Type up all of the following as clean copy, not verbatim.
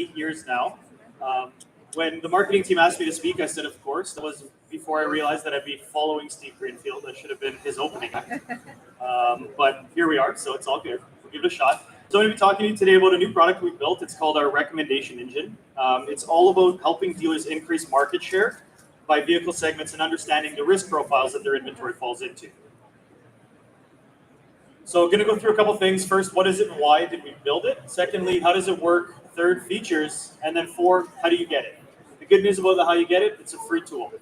8 years now. When the marketing team asked me to speak, I said, of course. That was before I realized that I'd be following Steve Greenfield. That should have been his opening act. But here we are, so it's all good. We'll give it a shot. So I'm going to be talking to you today about a new product we've built. It's called our recommendation engine. It's all about helping dealers increase market share by vehicle segments and understanding the risk profiles that their inventory falls into. So I'm going to go through a couple things. First, what is it and why did we build it? Secondly, how does it work? Third, features. And then four, how do you get it? The good news about how you get it, it's a free tool.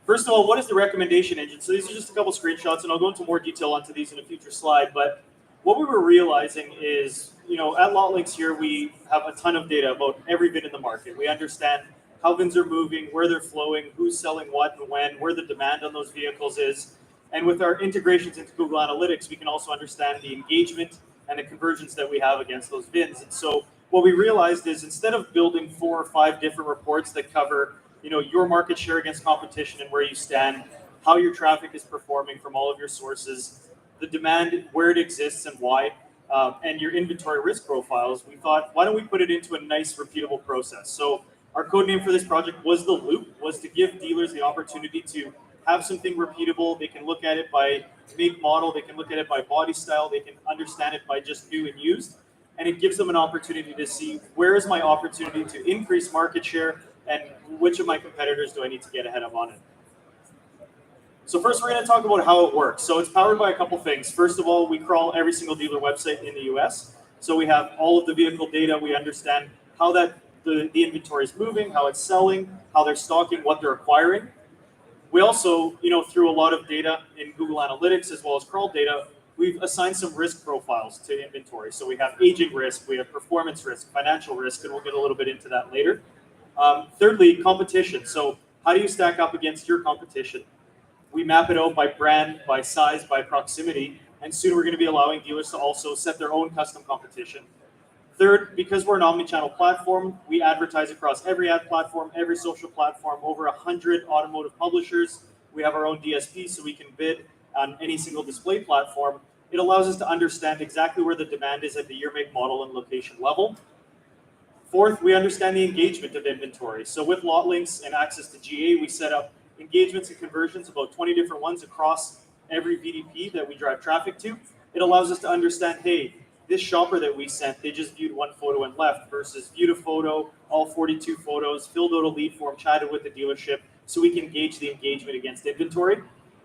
First of all, what is the recommendation engine? So these are just a couple screenshots, and I'll go into more detail onto these in a future slide. But what we were realizing is, at Lotlinx here, we have a ton of data about every VIN in the market. We understand how VINs are moving, where they're flowing, who's selling what and when, where the demand on those vehicles is. And with our integrations into Google Analytics, we can also understand the engagement and the conversions that we have against those VINs. And so what we realized is instead of building 4 or 5 different reports that cover, your market share against competition and where you stand, how your traffic is performing from all of your sources, the demand, where it exists and why, and your inventory risk profiles, we thought, why don't we put it into a nice repeatable process? So our code name for this project was The Loop, was to give dealers the opportunity to have something repeatable. They can look at it by make, model, they can look at it by body style, they can understand it by just new and used, and it gives them an opportunity to see where is my opportunity to increase market share and which of my competitors do I need to get ahead of on it. So first we're going to talk about how it works. So it's powered by a couple things. First of all, we crawl every single dealer website in the US. So we have all of the vehicle data. We understand how the inventory is moving, how it's selling, how they're stocking, what they're acquiring. We also, through a lot of data in Google Analytics as well as crawl data, we've assigned some risk profiles to inventory. So we have aging risk, we have performance risk, financial risk, and we'll get a little bit into that later. Thirdly, competition. So how do you stack up against your competition? We map it out by brand, by size, by proximity, and soon we're going to be allowing dealers to also set their own custom competition. Third, because we're an omni-channel platform, we advertise across every ad platform, every social platform, over 100 automotive publishers. We have our own DSP, so we can bid on any single display platform. It allows us to understand exactly where the demand is at the year, make, model, and location level. Fourth, we understand the engagement of inventory. So with Lotlinx and access to GA, we set up engagements and conversions, about 20 different ones across every VDP that we drive traffic to. It allows us to understand, hey, this shopper that we sent, they just viewed one photo and left versus viewed a photo, all 42 photos, filled out a lead form, chatted with the dealership, so we can gauge the engagement against inventory.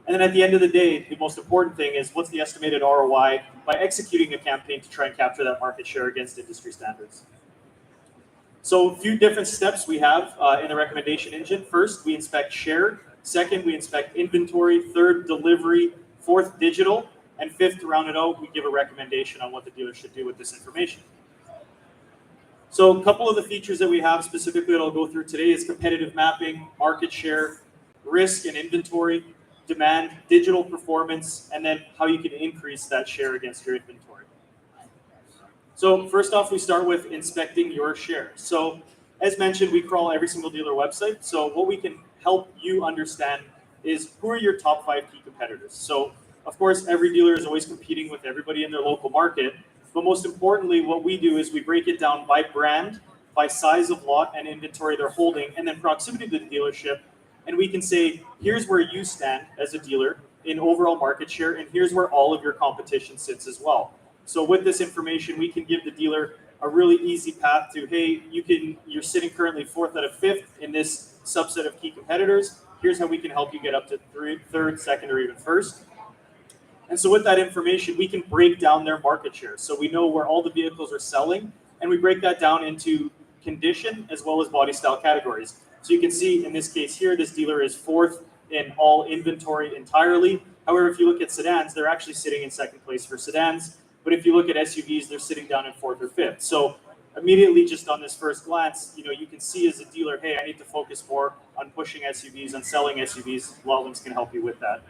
And then at the end of the day, the most important thing is what's the estimated ROI by executing a campaign to try and capture that market share against industry standards. So a few different steps we have in the recommendation engine. First, we inspect share. Second, we inspect inventory. Third, delivery. Fourth, digital. And fifth, to round it out, we give a recommendation on what the dealer should do with this information. So a couple of the features that we have specifically that I'll go through today is competitive mapping, market share, risk and inventory, demand, digital performance, and then how you can increase that share against your inventory. So first off, we start with inspecting your share. So as mentioned, we crawl every single dealer website. So what we can help you understand is who are your top 5 key competitors. So of course, every dealer is always competing with everybody in their local market. But most importantly, what we do is we break it down by brand, by size of lot and inventory they're holding, and then proximity to the dealership. And we can say, here's where you stand as a dealer in overall market share, and here's where all of your competition sits as well. So with this information, we can give the dealer a really easy path to, hey, you're sitting currently 4th out of 5th in this subset of key competitors. Here's how we can help you get up to 3rd, 2nd, or even 1st. And so with that information, we can break down their market share. So we know where all the vehicles are selling, and we break that down into condition as well as body style categories. So you can see in this case here, this dealer is 4th in all inventory entirely. However, if you look at sedans, they're actually sitting in 2nd place for sedans. But if you look at SUVs, they're sitting down in 4th or 5th. So immediately just on this first glance, you can see as a dealer, hey, I need to focus more on pushing SUVs, on selling SUVs. Lotlinx can help you with that.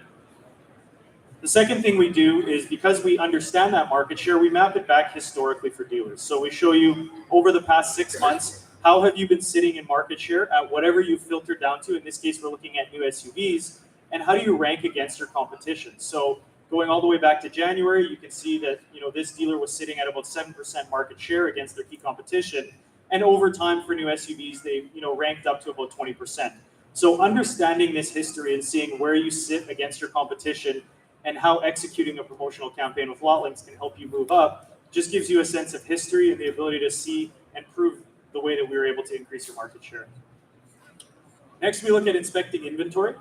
The second thing we do is because we understand that market share, we map it back historically for dealers. So we show you over the past 6 months, how have you been sitting in market share at whatever you've filtered down to. In this case, we're looking at new SUVs. And how do you rank against your competition? So Going all the way back to January, you can see that this dealer was sitting at about 7% market share against their key competition, and over time for new SUVs, they ranked up to about 20%. So understanding this history and seeing where you sit against your competition and how executing a promotional campaign with Lotlinx can help you move up just gives you a sense of history and the ability to see and prove the way that we were able to increase your market share. Next, we look at inspecting inventory.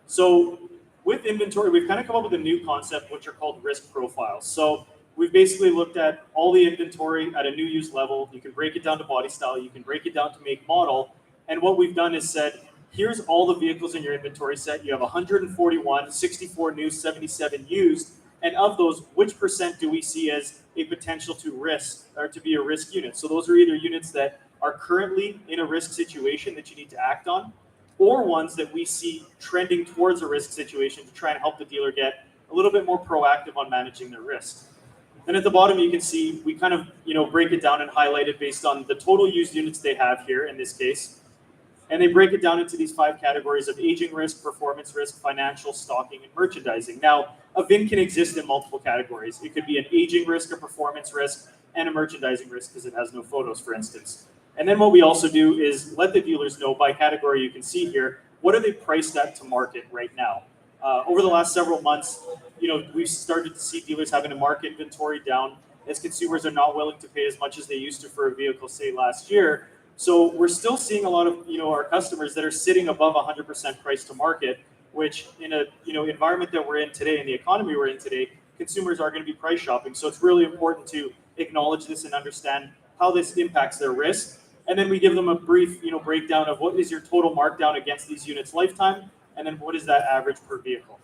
So with inventory, we've kind of come up with a new concept, which are called risk profiles. So we've basically looked at all the inventory at a new use level. You can break it down to body style. You can break it down to make model. And what we've done is said, here's all the vehicles in your inventory set. You have 141, 64 new, 77 used. And of those, which percent do we see as a potential to risk or to be a risk unit? So those are either units that are currently in a risk situation that you need to act on, or ones that we see trending towards a risk situation to try and help the dealer get a little bit more proactive on managing their risk. And at the bottom, you can see we kind of break it down and highlight it based on the total used units they have here in this case. And they break it down into these 5 categories of aging risk, performance risk, financial, stocking, and merchandising. Now, a VIN can exist in multiple categories. It could be an aging risk, a performance risk, and a merchandising risk because it has no photos, for instance. And then what we also do is let the dealers know by category, you can see here, what are they priced at to market right now? Over the last several months, we've started to see dealers having to mark inventory down as consumers are not willing to pay as much as they used to for a vehicle, say last year. So we're still seeing a lot of our customers that are sitting above 100% price to market, which in a environment that we're in today, in the economy we're in today, consumers are going to be price shopping. So it's really important to acknowledge this and understand how this impacts their risk. And then we give them a brief breakdown of what is your total markdown against these units lifetime, and then what is that average per vehicle.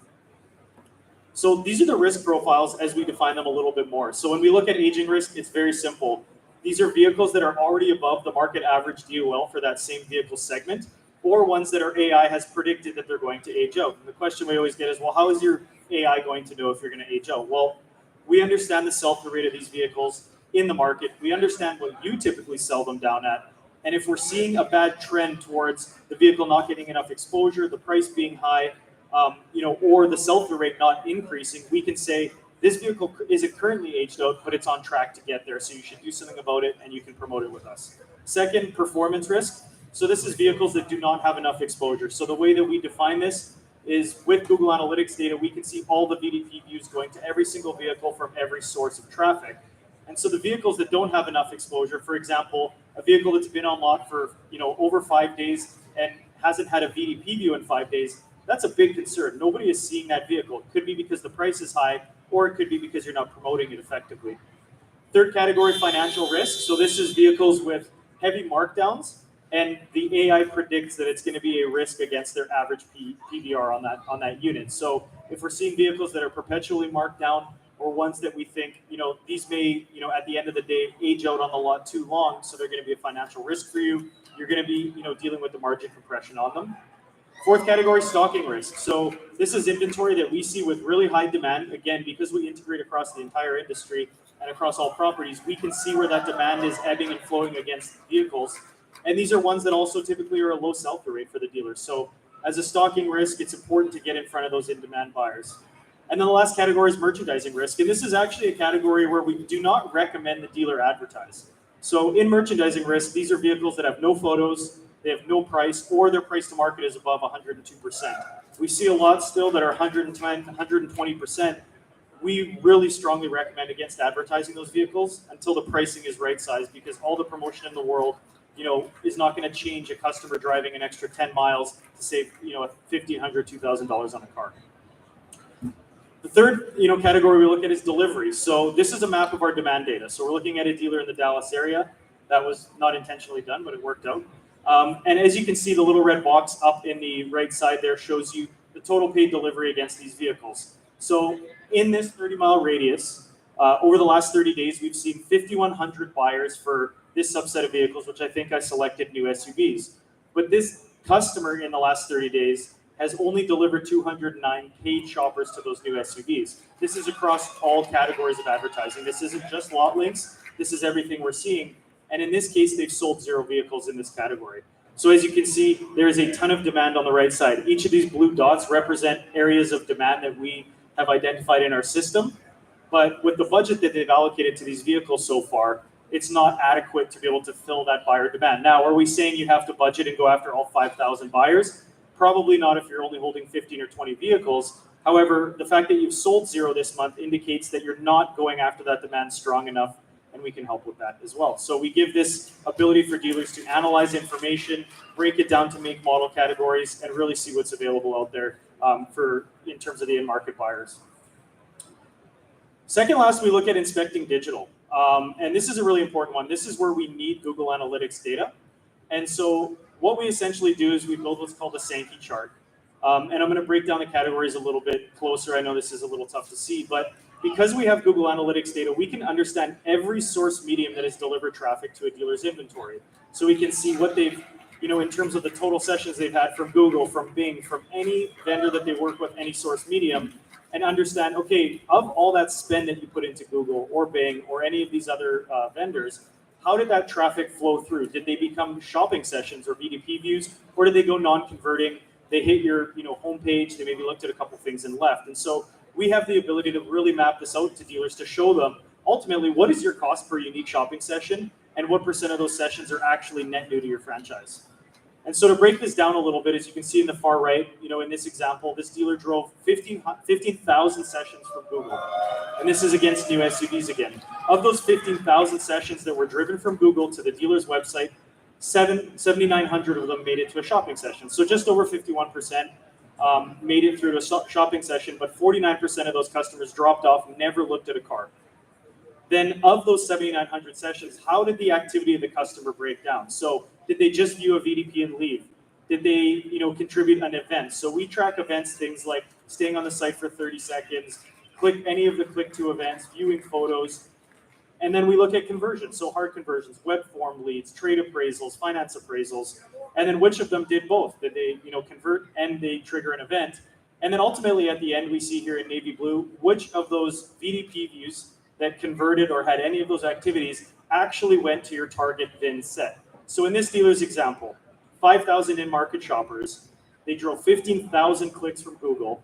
So these are the risk profiles as we define them a little bit more. So when we look at aging risk, it's very simple. These are vehicles that are already above the market average DOL for that same vehicle segment, or ones that our AI has predicted that they're going to age out. And the question we always get is, well, how is your AI going to know if you're going to age out? Well, we understand the sell-through rate of these vehicles in the market. We understand what you typically sell them down at. And if we're seeing a bad trend towards the vehicle not getting enough exposure, the price being high, or the sell-through rate not increasing, we can say, this vehicle isn't currently aged out, but it's on track to get there. So you should do something about it and you can promote it with us. Second, performance risk. So this is vehicles that do not have enough exposure. So the way that we define this is with Google Analytics data, we can see all the VDP views going to every single vehicle from every source of traffic. And so the vehicles that don't have enough exposure, for example, a vehicle that's been on lot for over 5 days and hasn't had a VDP view in 5 days, that's a big concern. Nobody is seeing that vehicle. It could be because the price is high, or it could be because you're not promoting it effectively. Third category, financial risk. So this is vehicles with heavy markdowns, and the AI predicts that it's going to be a risk against their average PVR on that unit. So if we're seeing vehicles that are perpetually marked down, or ones that we think, these may, at the end of the day, age out on the lot too long, so they're going to be a financial risk for you, you're going to be, dealing with the margin compression on them. Fourth category, stocking risk. So this is inventory that we see with really high demand. Again, because we integrate across the entire industry and across all properties, we can see where that demand is ebbing and flowing against vehicles. And these are ones that also typically are a low sell-through rate for the dealers. So as a stocking risk, it's important to get in front of those in-demand buyers. And then the last category is merchandising risk. And this is actually a category where we do not recommend the dealer advertise. So in merchandising risk, these are vehicles that have no photos, they have no price, or their price to market is above 102%. We see a lot still that are 110, 120%. We really strongly recommend against advertising those vehicles until the pricing is right-sized, because all the promotion in the world, is not going to change a customer driving an extra 10 miles to save, $1,500, $2,000 on a car. The third, category we look at is delivery. So this is a map of our demand data. So we're looking at a dealer in the Dallas area. That was not intentionally done, but it worked out. And as you can see, the little red box up in the right side there shows you the total paid delivery against these vehicles. So in this 30-mile radius, over the last 30 days, we've seen 5,100 buyers for this subset of vehicles, which I think I selected new SUVs. But this customer in the last 30 days has only delivered 209 paid shoppers to those new SUVs. This is across all categories of advertising. This isn't just Lotlinx. This is everything we're seeing. And in this case, they've sold 0 vehicles in this category. So as you can see, there is a ton of demand on the right side. Each of these blue dots represent areas of demand that we have identified in our system. But with the budget that they've allocated to these vehicles so far, it's not adequate to be able to fill that buyer demand. Now, are we saying you have to budget and go after all 5,000 buyers? Probably not if you're only holding 15 or 20 vehicles. However, the fact that you've sold 0 this month indicates that you're not going after that demand strong enough, and we can help with that as well. So we give this ability for dealers to analyze information, break it down to make model categories, and really see what's available out there in terms of the in-market buyers. Second last, we look at inspecting digital. And this is a really important one. This is where we need Google Analytics data. And so what we essentially do is we build what's called a Sankey chart. And I'm going to break down the categories a little bit closer. I know this is a little tough to see, but because we have Google Analytics data, we can understand every source medium that has delivered traffic to a dealer's inventory. So we can see what they've, in terms of the total sessions they've had from Google, from Bing, from any vendor that they work with, any source medium, and understand, okay, of all that spend that you put into Google or Bing or any of these other vendors, how did that traffic flow through? Did they become shopping sessions or VDP views, or did they go non-converting? They hit your homepage, they maybe looked at a couple things and left. And so we have the ability to really map this out to dealers to show them, ultimately, what is your cost per unique shopping session, and what % of those sessions are actually net new to your franchise. And so to break this down a little bit, as you can see in the far right, in this example, this dealer drove 15,000 sessions from Google. And this is against new SUVs again. Of those 15,000 sessions that were driven from Google to the dealer's website, 7,900 of them made it to a shopping session. So just over 51% made it through to a shopping session, but 49% of those customers dropped off and never looked at a car. Then of those 7,900 sessions, how did the activity of the customer break down? So did they just view a VDP and leave? Did they, contribute an event? So we track events, things like staying on the site for 30 seconds, click any of the click to events, viewing photos, and then we look at conversions. So hard conversions, web form leads, trade appraisals, finance appraisals, and then which of them did both? Did they, convert and they trigger an event? And then ultimately at the end, we see here in navy blue, which of those VDP views that converted or had any of those activities actually went to your target VIN set. So in this dealer's example, 5,000 in-market shoppers, they drove 15,000 clicks from Google,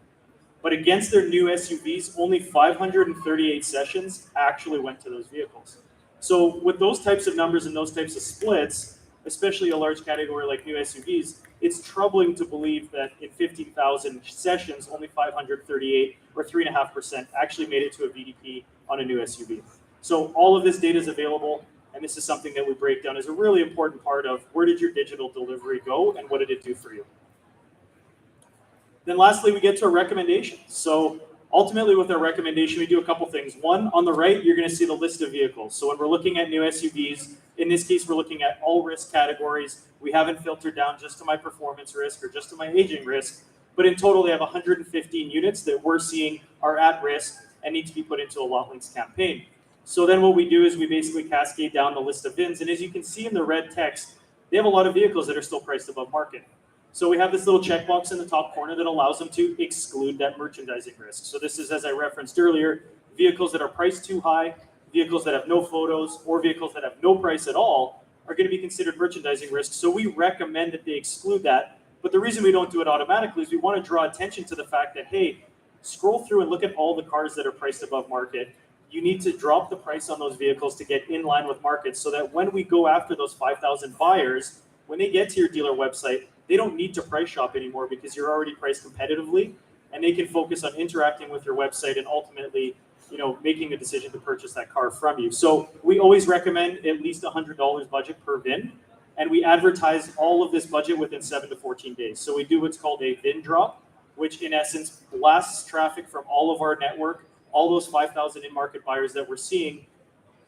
but against their new SUVs, only 538 sessions actually went to those vehicles. So with those types of numbers and those types of splits, especially a large category like new SUVs, it's troubling to believe that in 15,000 sessions, only 538 or 3.5% actually made it to a VDP on a new SUV. So all of this data is available, and this is something that we break down as a really important part of where did your digital delivery go and what did it do for you. Then lastly, we get to a recommendation. So ultimately with our recommendation, we do a couple things. One, on the right, you're going to see the list of vehicles. So when we're looking at new SUVs, in this case, we're looking at all risk categories. We haven't filtered down just to my performance risk or just to my aging risk, but in total, they have 115 units that we're seeing are at risk and need to be put into a Lotlinx campaign. So then what we do is we basically cascade down the list of VINs. And as you can see in the red text, they have a lot of vehicles that are still priced above market. So we have this little checkbox in the top corner that allows them to exclude that merchandising risk. So this is, as I referenced earlier, vehicles that are priced too high, vehicles that have no photos, or vehicles that have no price at all are going to be considered merchandising risk. So we recommend that they exclude that. But the reason we don't do it automatically is we want to draw attention to the fact that, hey, scroll through and look at all the cars that are priced above market. You need to drop the price on those vehicles to get in line with market so that when we go after those 5,000 buyers, when they get to your dealer website, they don't need to price shop anymore because you're already priced competitively, and they can focus on interacting with your website and ultimately, making a decision to purchase that car from you. So we always recommend at least $100 budget per VIN, and we advertise all of this budget within 7 to 14 days. So we do what's called a VIN drop, which in essence blasts traffic from all of our network. All those 5,000 in-market buyers that we're seeing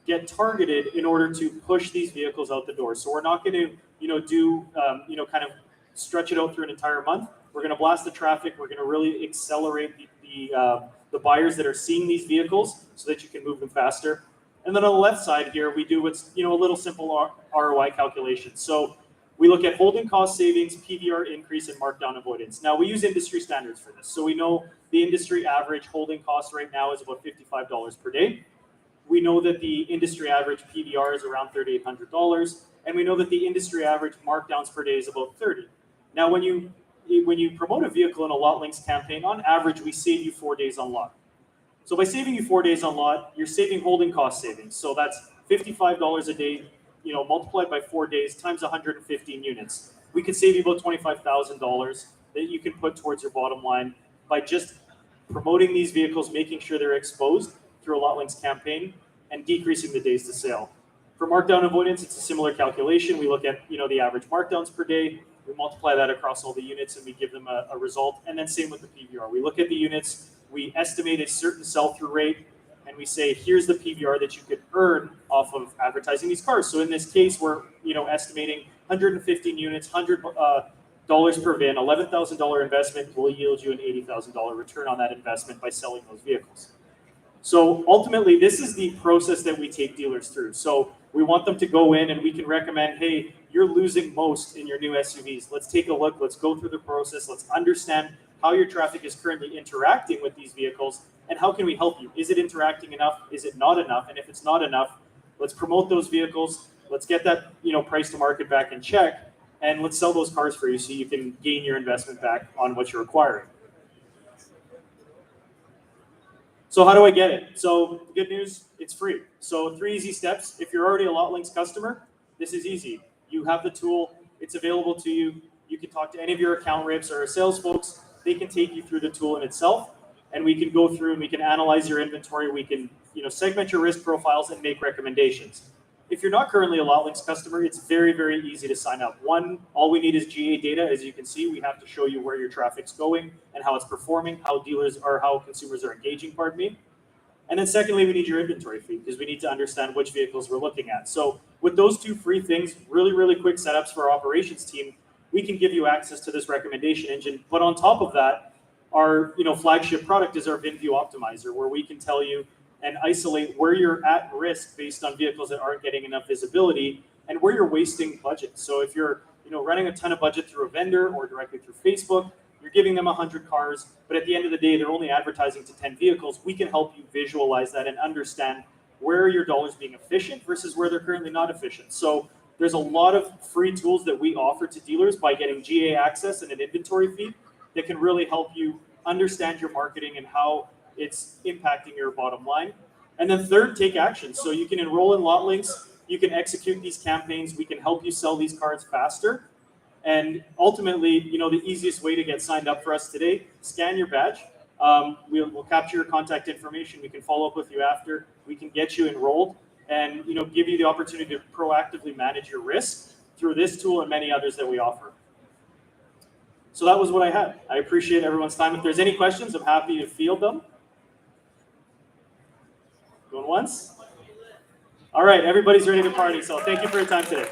get targeted in order to push these vehicles out the door. So we're not going to, do, kind of stretch it out through an entire month. We're going to blast the traffic. We're going to really accelerate the buyers that are seeing these vehicles so that you can move them faster. And then on the left side here, we do what's, a little simple ROI calculation. So we look at holding cost savings, PVR increase, and markdown avoidance. Now, we use industry standards for this. So we know the industry average holding cost right now is about $55 per day. We know that the industry average PVR is around $3,800. And we know that the industry average markdowns per day is about 30. Now, when you when you promote a vehicle in a Lotlinx campaign, on average, we save you 4 days on lot. So by saving you 4 days on lot, you're saving holding cost savings. So that's $55 a day, multiplied by 4 days times 115 units. We could save you about $25,000 that you can put towards your bottom line by just promoting these vehicles, making sure they're exposed through a Lotlinx campaign, and decreasing the days to sale. For markdown avoidance, it's a similar calculation. We look at the average markdowns per day. We multiply that across all the units, and we give them a result. And then same with the PVR. We look at the units, we estimate a certain sell-through rate, and we say, here's the PVR that you could earn off of advertising these cars. So in this case, we're estimating 115 units, $100 per VIN, $11,000 investment will yield you an $80,000 return on that investment by selling those vehicles. So ultimately, this is the process that we take dealers through. So we want them to go in and we can recommend, hey, you're losing most in your new SUVs. Let's take a look. Let's go through the process. Let's understand how your traffic is currently interacting with these vehicles and how can we help you? Is it interacting enough? Is it not enough? And if it's not enough, let's promote those vehicles. Let's get that price to market back in check, and let's sell those cars for you so you can gain your investment back on what you're acquiring. So how do I get it? So the good news, it's free. So 3 easy steps. If you're already a Lotlinx customer, this is easy. You have the tool. It's available to you. You can talk to any of your account reps or sales folks. They can take you through the tool in itself, and we can go through and we can analyze your inventory. We can segment your risk profiles and make recommendations. If you're not currently a Lotlinx customer, it's very, very easy to sign up. One, all we need is GA data. As you can see, we have to show you where your traffic's going and how it's performing, how consumers are engaging, pardon me. And then secondly, we need your inventory feed because we need to understand which vehicles we're looking at. So with those 2 free things, really, really quick setups for our operations team, we can give you access to this recommendation engine. But on top of that, our flagship product is our VinView Optimizer, where we can tell you and isolate where you're at risk based on vehicles that aren't getting enough visibility and where you're wasting budget. So if you're running a ton of budget through a vendor or directly through Facebook, you're giving them 100 cars, but at the end of the day, they're only advertising to 10 vehicles. We can help you visualize that and understand where your dollars being efficient versus where they're currently not efficient. So there's a lot of free tools that we offer to dealers by getting GA access and an inventory feed that can really help you understand your marketing and how it's impacting your bottom line. And then third, take action. So you can enroll in Lotlinx, you can execute these campaigns, we can help you sell these cars faster. And ultimately, the easiest way to get signed up for us today, scan your badge. We'll capture your contact information. We can follow up with you after. We can get you enrolled and give you the opportunity to proactively manage your risk through this tool and many others that we offer. So that was what I had. I appreciate everyone's time. If there's any questions, I'm happy to field them. Going once? All right, everybody's ready to party, so thank you for your time today.